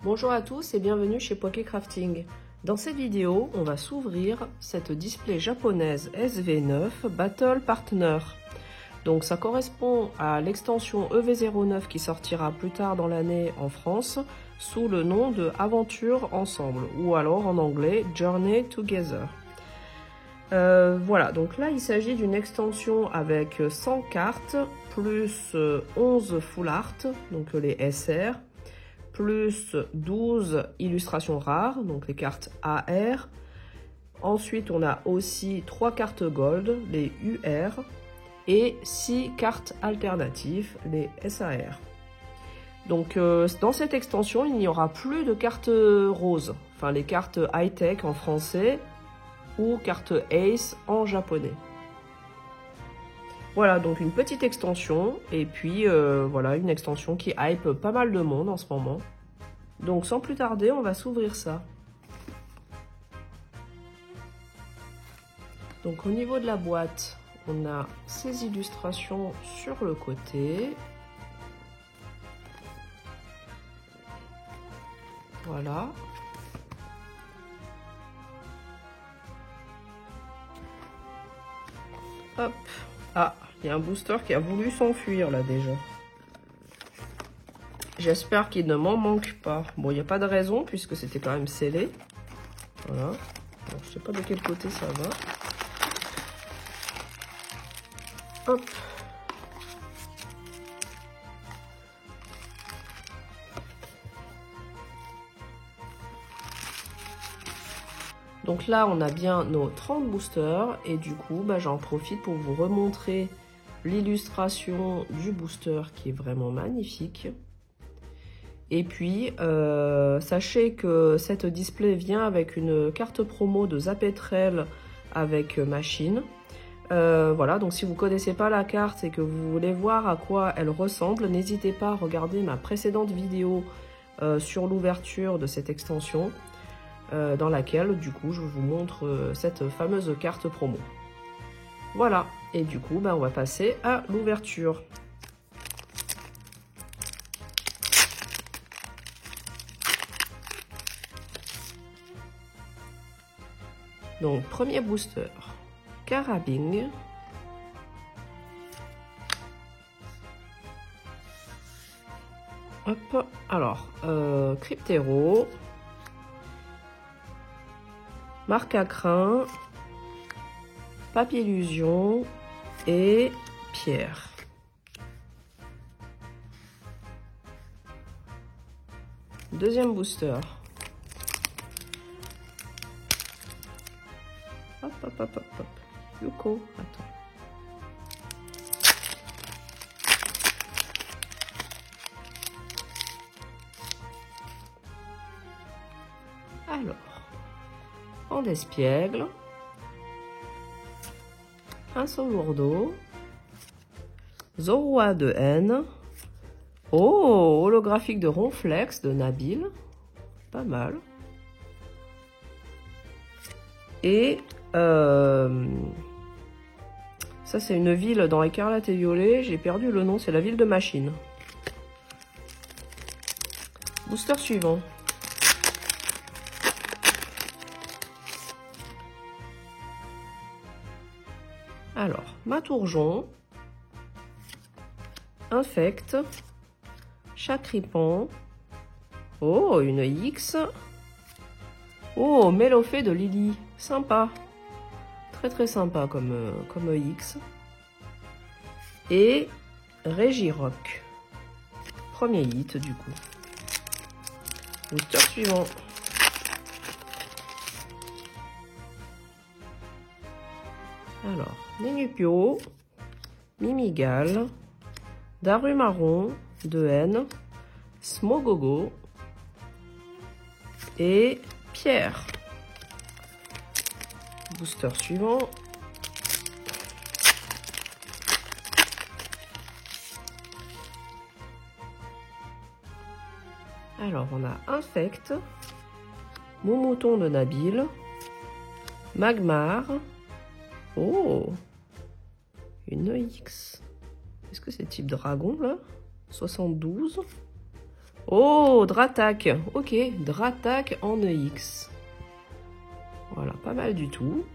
Bonjour à tous et bienvenue chez Poké Crafting. Dans cette vidéo, on va s'ouvrir cette display japonaise SV9 Battle Partner. Donc ça correspond à l'extension EV09 qui sortira plus tard dans l'année en France sous le nom de Aventure Ensemble ou alors en anglais Journey Together. Voilà, donc là il s'agit d'une extension avec 100 cartes plus 11 full art, donc les SR, plus 12 illustrations rares, donc les cartes AR. Ensuite, on a aussi 3 cartes gold, les UR, et 6 cartes alternatives, les SAR. Donc, dans cette extension, il n'y aura plus de cartes roses, enfin les cartes high-tech en français ou cartes Ace en japonais. Voilà, donc une petite extension, et puis voilà, une extension qui hype pas mal de monde en ce moment. Donc sans plus tarder, on va s'ouvrir ça. Donc au niveau de la boîte, on a ces illustrations sur le côté. Voilà. Hop. Ah, il y a un booster qui a voulu s'enfuir là déjà. J'espère qu'il ne m'en manque pas. Bon, il n'y a pas de raison puisque c'était quand même scellé. Voilà. Alors, je sais pas de quel côté ça va. Hop. Donc là, on a bien nos 30 boosters et du coup, j'en profite pour vous remontrer l'illustration du booster qui est vraiment magnifique. Et puis, sachez que cette display vient avec une carte promo de Zapetrel avec machine. Voilà, donc si vous ne connaissez pas la carte et que vous voulez voir à quoi elle ressemble, n'hésitez pas à regarder ma précédente vidéo sur l'ouverture de cette extension. Dans laquelle du coup je vous montre cette fameuse carte promo. Voilà, et du coup on va passer à l'ouverture. Donc premier booster, Carabing. Hop, alors Cryptero. Marque à crin, Papier Illusion et Pierre. Deuxième booster. Hop, hop, hop, hop, hop. Yuko, attends. Alors. En d'espiègle, un Lourdeau, Zorua de N, oh, holographique de Ronflex de Nabil, pas mal, et ça c'est une ville dans Écarlate et Violet, j'ai perdu le nom, c'est la ville de Machine. Booster suivant. Alors, Matourjon, Infect, Chacripan, oh, une X, oh, Mélofée de Lily, sympa, très très sympa comme X, et Régirock, premier hit du coup. Booster suivant. Alors, Nénupio, Mimigal, Darumarron, de N, Smogogo et Pierre. Booster suivant. Alors, on a Infect, Moumouton de Nabil, Magmar. Oh, une X. Est-ce que c'est type dragon là? 72. Oh, Dratak. Ok, Dratak en EX. Voilà, pas mal du tout.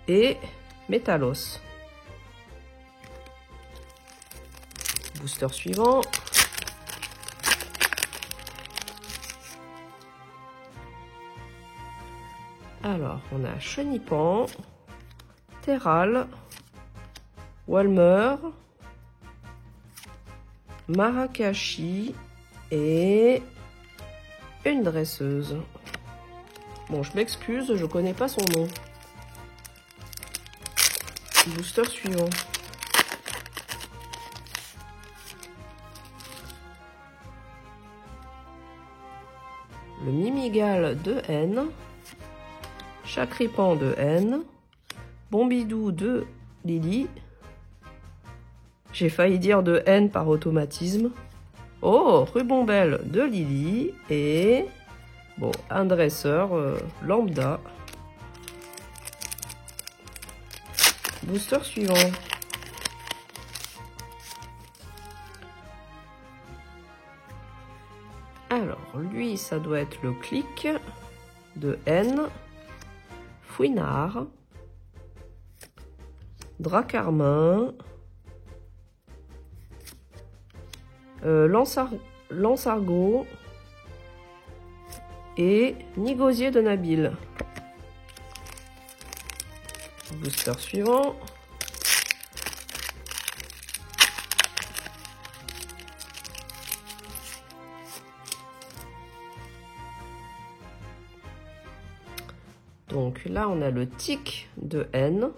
Et Métalos. Booster suivant. Alors, on a Chenipan, Terral, Walmer, Marakashi et une dresseuse. Bon, je m'excuse, je connais pas son nom. Booster suivant. Le Mimigal de N. Chakripan de N. Bombidou de Lily. J'ai failli dire de N par automatisme. Oh, Rubombelle de Lily. Et bon, un dresseur lambda. Booster suivant. Alors, lui, ça doit être le clic de N. Fouinard. Dracarmin. Lansargot. Et Nigosier de Nabil. Booster suivant. Donc là, on a le tic de N.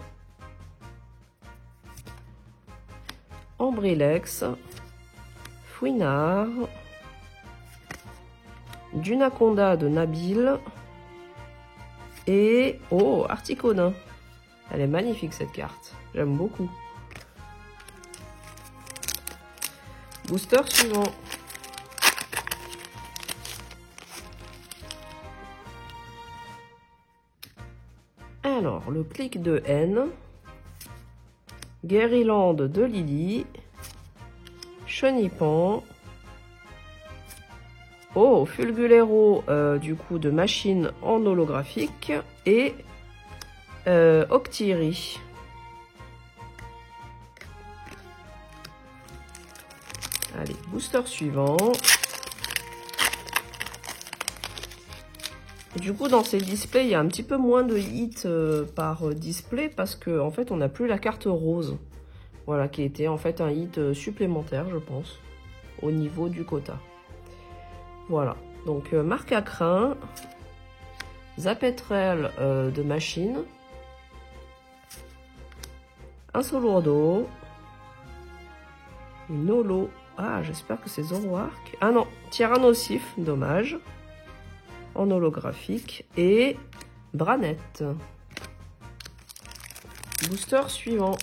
Ambrilex. Fouinard. Dunaconda de Nabil. Et oh, Articonin. Elle est magnifique cette carte. J'aime beaucoup. Booster suivant. Alors, le clic de N. Guériland de Lily. Chenipan. Oh, Fulgulero du coup de machine en holographique. Et Octiri. Allez, booster suivant. Et du coup, dans ces displays, il y a un petit peu moins de hits par display parce que en fait, on n'a plus la carte rose. Voilà, qui était en fait un hit supplémentaire, je pense, au niveau du quota. Voilà, donc marque à crin, Zapetrel de machine, un Solourdo, une holo, ah j'espère que c'est Zoroark, ah non, Tyrannosif, dommage, en holographique, et Branette. Booster suivant.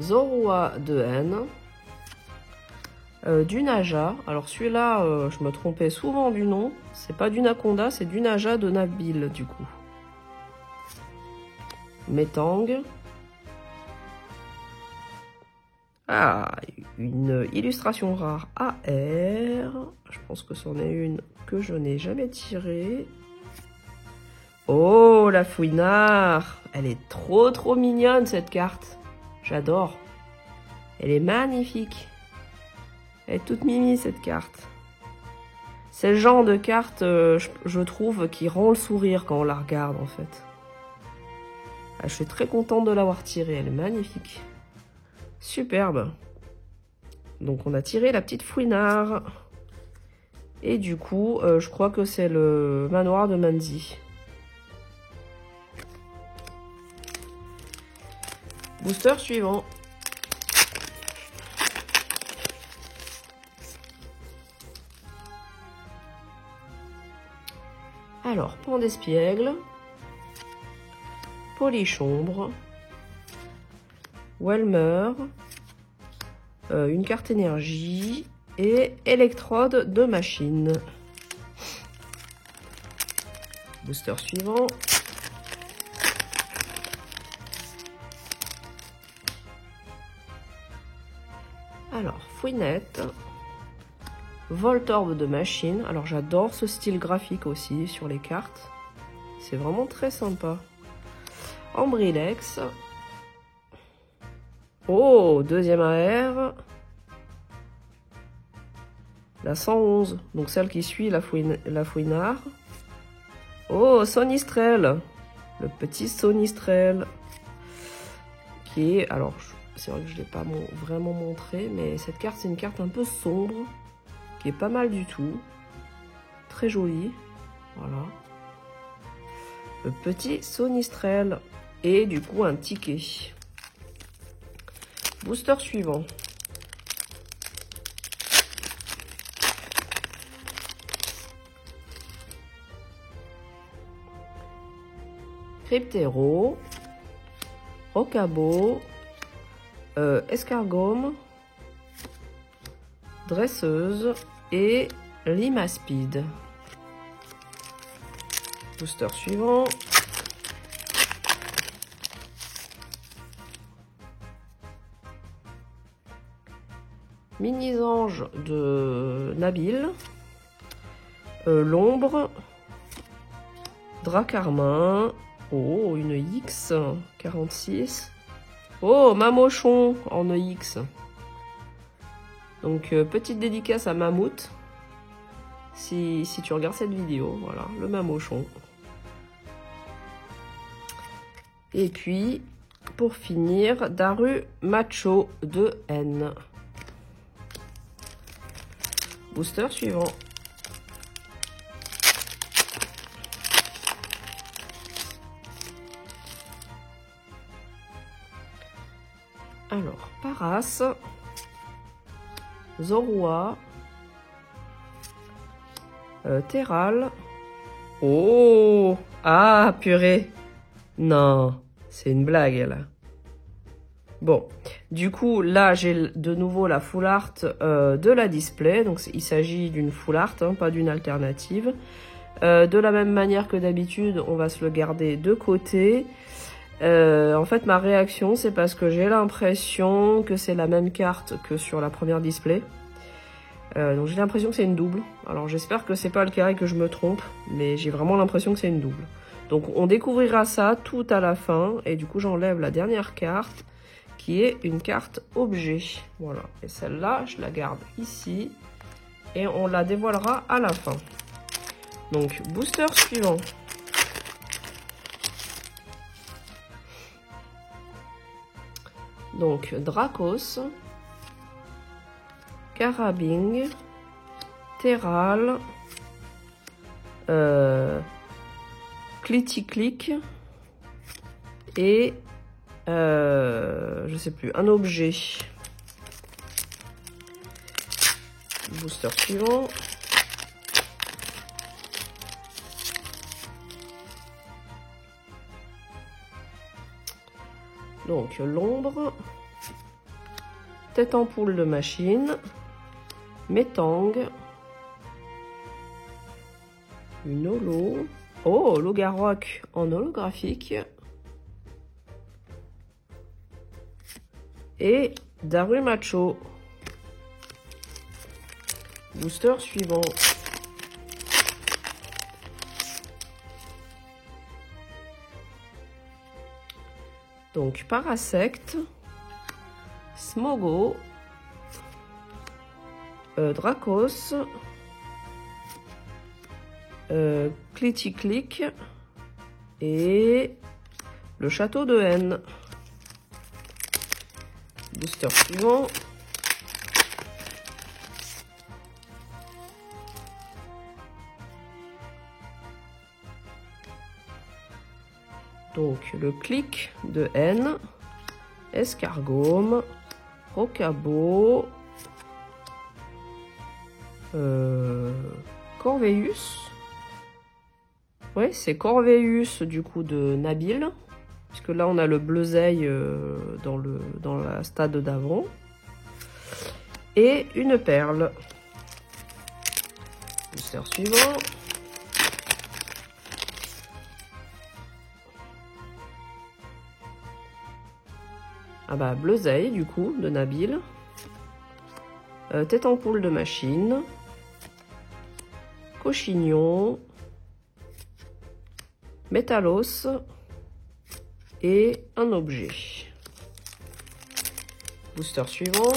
Zorua de N. Du Naja. Alors celui-là, je me trompais souvent du nom. C'est pas du Naconda, c'est du Naja de Nabil du coup. Metang. Ah, une illustration rare AR. Je pense que c'en est une que je n'ai jamais tirée. Oh, la Fouinard. Elle est trop mignonne cette carte. J'adore. Elle est magnifique. Elle est toute mimi cette carte. C'est le genre de carte, je trouve, qui rend le sourire quand on la regarde en fait. Ah, je suis très contente de l'avoir tirée. Elle est magnifique. Superbe. Donc on a tiré la petite Fouinard. Et du coup, je crois que c'est le manoir de Manzi. Booster suivant. Alors, Pan d'Espiègle, Polychombre, Welmer, une carte énergie et électrode de machine. Booster suivant. Alors, Fouinette. Voltorbe de machine. Alors, j'adore ce style graphique aussi sur les cartes. C'est vraiment très sympa. Ambrilex. Oh, deuxième AR. La 111. Donc, celle qui suit la Fouinard. Oh, Sonistrel. Le petit Sonistrel. Qui est... Alors, c'est vrai que je ne l'ai pas vraiment montré. Mais cette carte, c'est une carte un peu sombre. Qui est pas mal du tout. Très jolie. Voilà. Le petit Sonistrel. Et du coup, un ticket. Booster suivant. Cryptero. Rocabo. Escargome. Dresseuse et Limaspide. Booster suivant. Mini-ange de Nabil. L'ombre. Dracarmin. Oh, une X. 46. Oh, Mamochon en EX. Donc, petite dédicace à Mammouth. Si tu regardes cette vidéo, voilà, le Mamochon. Et puis, pour finir, Daru Macho de N. Booster suivant. Alors, Paras. Zorua. Terral. Oh! Ah, purée! Non, c'est une blague, là. Bon, du coup, là, j'ai de nouveau la full art de la display. Donc, il s'agit d'une full art, hein, pas d'une alternative. De la même manière que d'habitude, on va se le garder de côté. En fait, ma réaction, c'est parce que j'ai l'impression que c'est la même carte que sur la première display. Donc j'ai l'impression que c'est une double. Alors j'espère que c'est pas le cas et que je me trompe, mais j'ai vraiment l'impression que c'est une double. Donc on découvrira ça tout à la fin, et du coup j'enlève la dernière carte, qui est une carte objet. Voilà, et celle-là, je la garde ici, et on la dévoilera à la fin. Donc booster suivant. Donc Dracos. Carabing, Terral, Cliticlic et je sais plus, un objet. Booster suivant. Donc l'ombre, tête ampoule de machine. Métang, une holo, oh, Logarrock en holographique, et Daru Macho. Booster suivant. Donc Parasect, Smogo, Dracos, Cliticlic et le château de N. Booster suivant. Donc le clic de N, Escargome, Rocabo, Corveus. Ouais, c'est Corveus du coup de Nabil. Puisque là on a le bleuseil dans la stade d'avant. Et une perle. Booster suivant. Ah bah bleuseil du coup de Nabil. tête en poule de machine, Cochignon, Métalos et un objet. Booster suivant.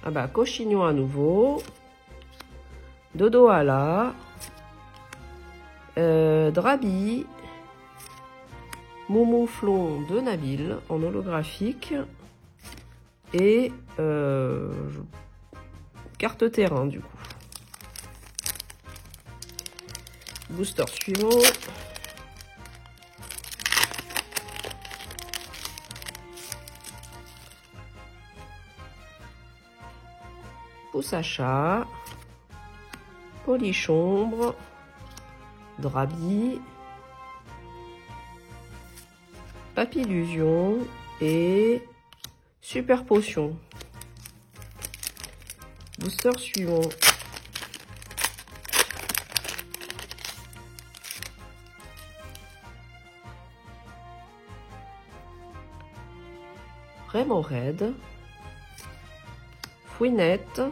Ah bah, Cochignon à nouveau. Dodoala. Drabi. Moumouflon de Nabil en holographique. Et carte terrain du coup. Booster suivant. Poussacha, Polychombre, Drabi, Papillusion et Super Potion. Booster suivant. Vraiment raide. Fouinette.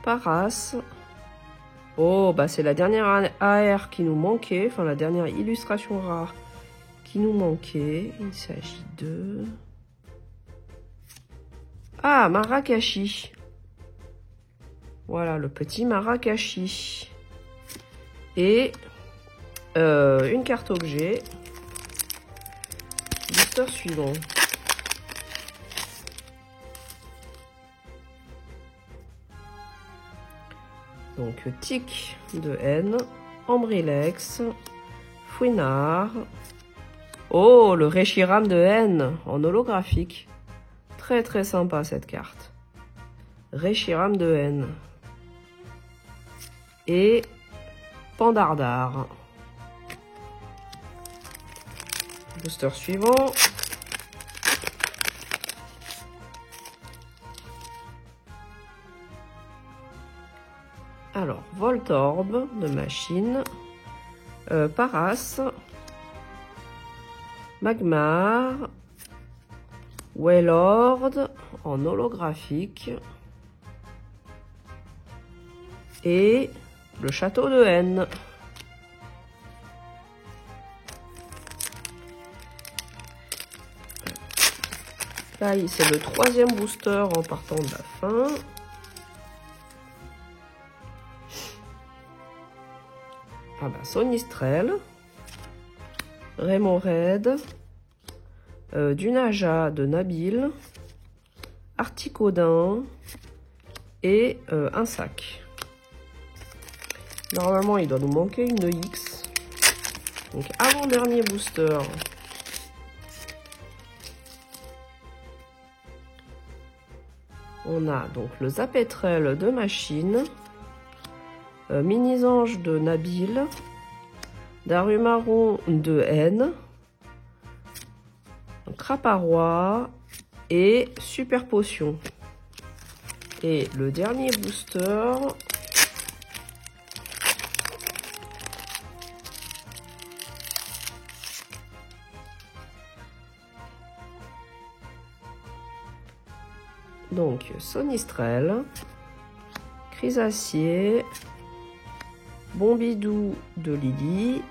Paras. Oh, bah c'est la dernière AR qui nous manquait. Enfin, la dernière illustration rare qui nous manquait. Il s'agit de... Ah, Marakashi. Voilà, le petit Marakashi. Et une carte objet. Booster suivant. Donc, Tic de N, Ambrilex, Fouinard. Oh, le Reshiram de N en holographique. Très très sympa cette carte. Reshiram de N. Et Pandardar. Booster suivant. Alors, Voltorb de machine, Paras, Magmar, Wailord en holographique et le château de N. Là, c'est le 3e booster en partant de la fin. Ah bah, Sonistrel, Raymond Red, Dunaja de Nabil, Articodin et un sac. Normalement, il doit nous manquer une X. Donc, avant-dernier booster. On a donc le Zapetrel de machine. Mini-Ange de Nabil, Darumaron de N, Craparois et Super Potion. Et le dernier booster, donc Sonistrel, Chrysacier, Bombidou de Lily,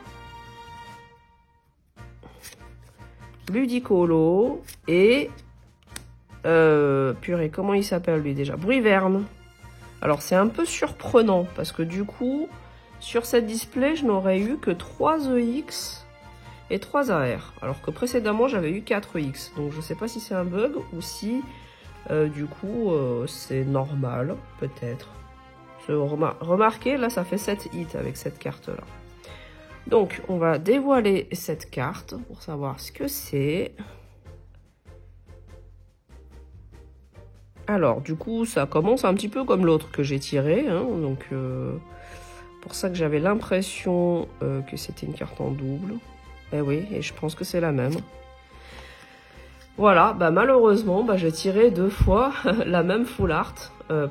Ludicolo et purée, comment il s'appelle lui déjà? Bruiverne. Alors c'est un peu surprenant parce que du coup sur cette display je n'aurais eu que 3 EX et 3 AR alors que précédemment j'avais eu 4 EX, donc je sais pas si c'est un bug ou si du coup c'est normal peut-être. Remarquez, là, ça fait 7 hits avec cette carte-là. Donc, on va dévoiler cette carte pour savoir ce que c'est. Alors, du coup, ça commence un petit peu comme l'autre que j'ai tiré. Hein, donc, pour ça que j'avais l'impression que c'était une carte en double. Eh oui, et je pense que c'est la même. Voilà, bah malheureusement, bah, j'ai tiré 2 fois la même full art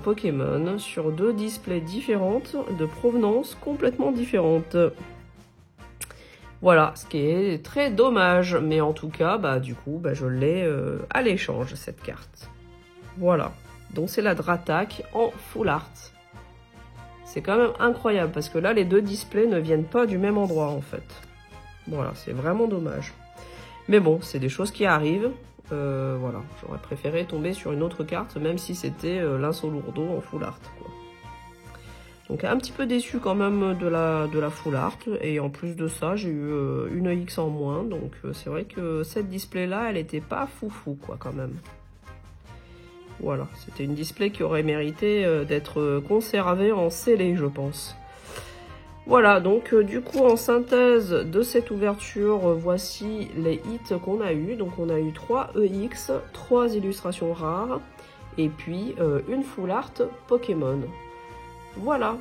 Pokémon sur 2 displays différentes de provenance complètement différentes. Voilà, ce qui est très dommage, mais en tout cas, bah, du coup, bah, je l'ai à l'échange, cette carte. Voilà, donc c'est la Dratak en full art. C'est quand même incroyable, parce que là, les deux displays ne viennent pas du même endroit, en fait. Voilà, c'est vraiment dommage. Mais bon, c'est des choses qui arrivent. Voilà, j'aurais préféré tomber sur une autre carte, même si c'était l'Inso Lourdeau en full art, quoi. Donc un petit peu déçu quand même de la full art, et en plus de ça j'ai eu une X en moins, donc c'est vrai que cette display là elle était pas foufou quoi quand même. Voilà, c'était une display qui aurait mérité d'être conservée en scellé je pense. Voilà, donc du coup en synthèse de cette ouverture, voici les hits qu'on a eu. Donc on a eu 3 EX, 3 illustrations rares, et puis une full art Pokémon. Voilà,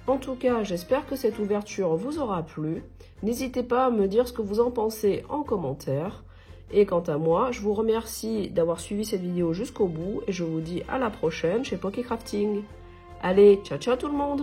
en tout cas, j'espère que cette ouverture vous aura plu. N'hésitez pas à me dire ce que vous en pensez en commentaire. Et quant à moi, je vous remercie d'avoir suivi cette vidéo jusqu'au bout et je vous dis à la prochaine chez Poké Crafting. Allez, ciao ciao tout le monde!